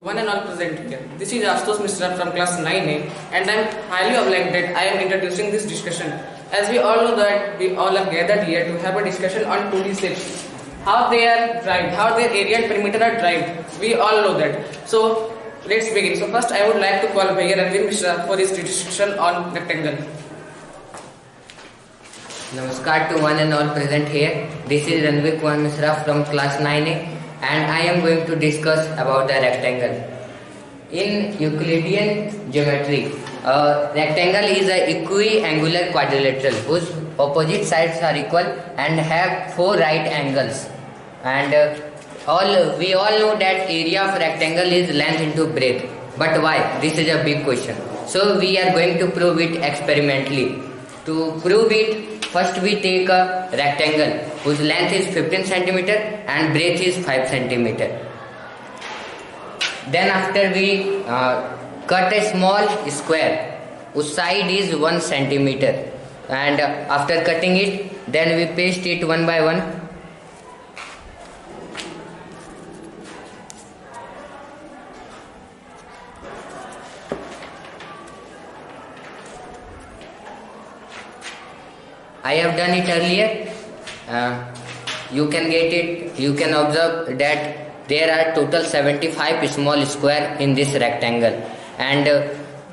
One and all present here. This is Astos Mishra from class 9A and I am highly obliged that I am introducing this discussion. As we all know that we all are gathered here to have a discussion on 2D shapes. How they are derived, how their area and perimeter are derived. We all know that. So let's begin. So first I would like to call Bhaiya Ranvir Mishra for his discussion on rectangle. Namaskar to one and all present here. This is Ranvir Kumar Mishra from class 9A and I am going to discuss about the rectangle. In Euclidean geometry, a rectangle is an equiangular quadrilateral whose opposite sides are equal and have 4 right angles. And we all know that area of rectangle is length into breadth. But why? This is a big question. So we are going to prove it experimentally. To prove it, first we take a rectangle whose length is 15 cm and breadth is 5 cm. Then after we cut a small square whose side is 1 cm, and after cutting it, then we paste it one by one. I have done it earlier. You can get it. You can observe that there are total 75 small square in this rectangle, and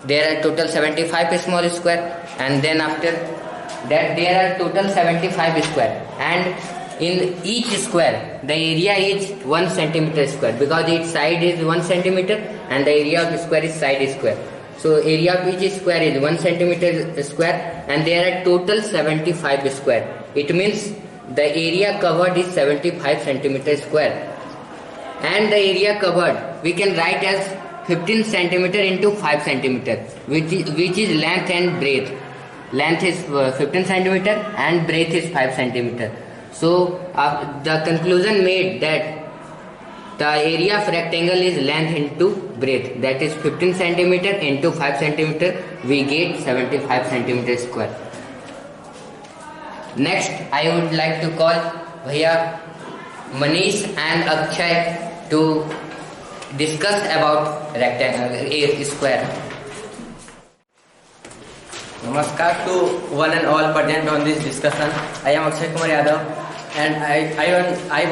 there are total 75 small square, and then after that there are total 75 square, and in each square the area is 1 cm square because its side is 1 cm and the area of square is side square. So area of each square is 1 cm square and there are total 75 square. It means the area covered is 75 cm square. And the area covered we can write as 15 cm into 5 cm, which is length and breadth. Length is 15 cm and breadth is 5 cm. So the conclusion made that the area of rectangle is length into breadth, that is 15 cm into 5 cm, we get 75 cm square. Next, I would like to call Bhaiya Manish and Akshay to discuss about rectangle square. Namaskar to one and all present on this discussion. I am Akshay Kumar Yadav and I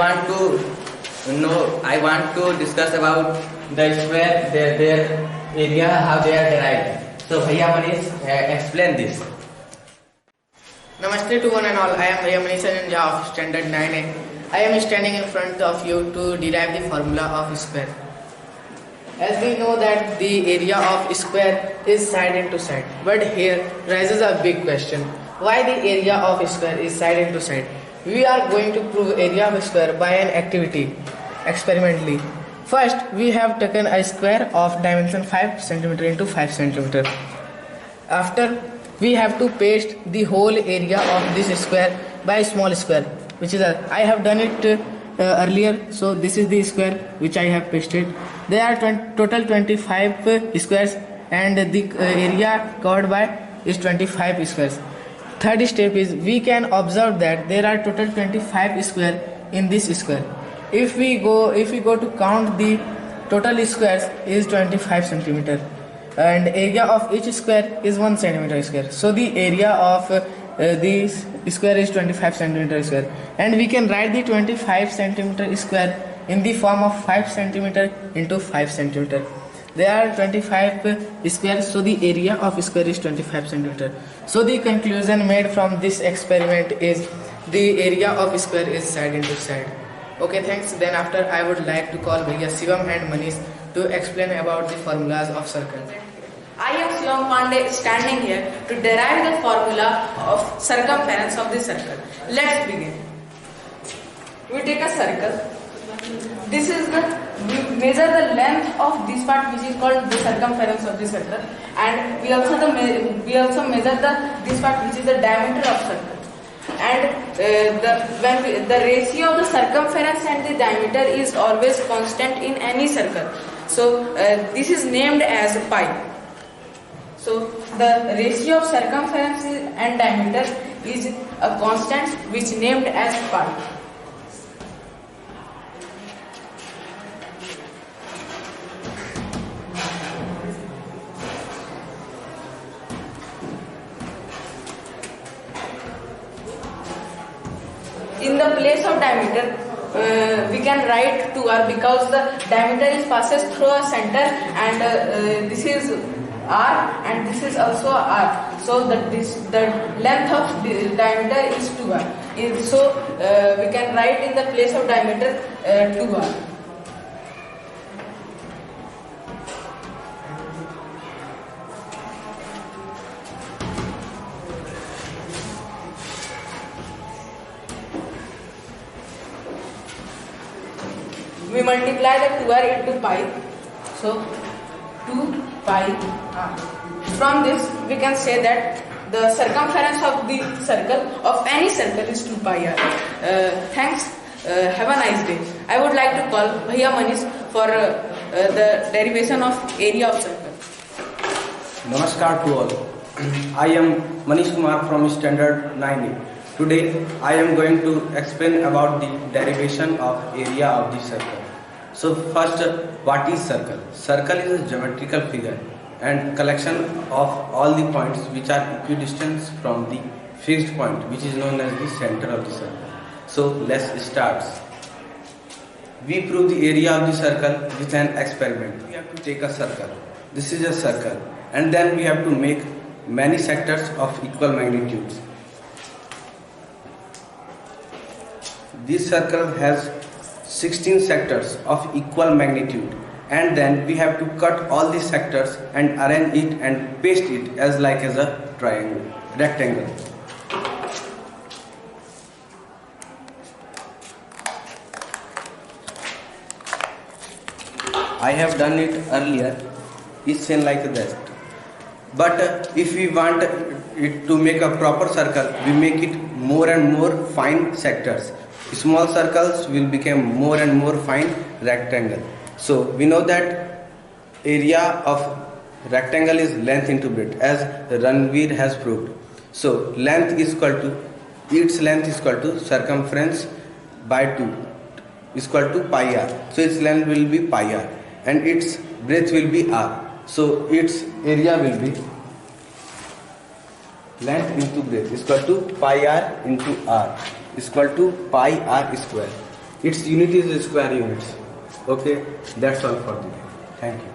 want to discuss about the square, their area, how they are derived. So Bhaiya Manish, explain this. Namaste to one and all. I am Bhaiya Manish Ninja of standard 9A. I am standing in front of you to derive the formula of square. As we know that the area of square is side into side, but here rises a big question. Why the area of square is side into side? We are going to prove area of square by an activity, experimentally. First, we have taken a square of dimension 5 cm into 5 cm. After, we have to paste the whole area of this square by a small square, which is I have done it earlier. So this is the square which I have pasted. There are total 25 squares and the area covered by is 25 squares. Third step is we can observe that there are total 25 square in this square. If we go to count, the total squares is 25 cm and area of each square is 1 cm square. So the area of this square is 25 cm square, and we can write the 25 cm square in the form of 5 cm into 5 cm. There are 25 squares, so the area of square is 25 cm. So the conclusion made from this experiment is the area of square is side into side. Okay, thanks. Then after I would like to call Bhaiya Shivam and Manish to explain about the formulas of circle. I am Shivam Pandey standing here to derive the formula of circumference of the circle. Let's begin. We take a circle. This is we measure the length of this part, which is called the circumference of the circle, and we also measure this part, which is the diameter of circle. And the ratio of the circumference and the diameter is always constant in any circle. So this is named as pi. So the ratio of circumference and diameter is a constant which named as pi. the place of diameter, we can write 2r because the diameter is passes through a center, and this is r and this is also r. So the length of the diameter is 2r. So we can write in the place of diameter 2r. We multiply the 2r into pi. So 2 pi r. From this we can say that the circumference of the circle of any circle is 2 pi r. Thanks. Have a nice day. I would like to call Bhaiya Manish for the derivation of area of circle. Namaskar to all. I am Manish Kumar from Standard 9A. Today I am going to explain about the derivation of area of the circle. So first, what is circle? Circle is a geometrical figure and collection of all the points which are equidistant from the fixed point, which is known as the center of the circle. So let's start. We prove the area of the circle with an experiment. We have to take a circle. This is a circle, and then we have to make many sectors of equal magnitudes. This circle has 16 sectors of equal magnitude, and then we have to cut all these sectors and arrange it and paste it as a rectangle. I have done it earlier. It's same like that. But if we want it to make a proper circle, we make it more and more fine sectors. Small circles will become more and more fine rectangle. So we know that area of rectangle is length into breadth, as Ranveer has proved. So length is equal to, its length is equal to circumference by 2 is equal to pi r. So its length will be pi r and its breadth will be r. So its area will be length into breadth is equal to pi r into r is equal to pi r square. Its unit is square units. Okay, that's all for today. Thank you.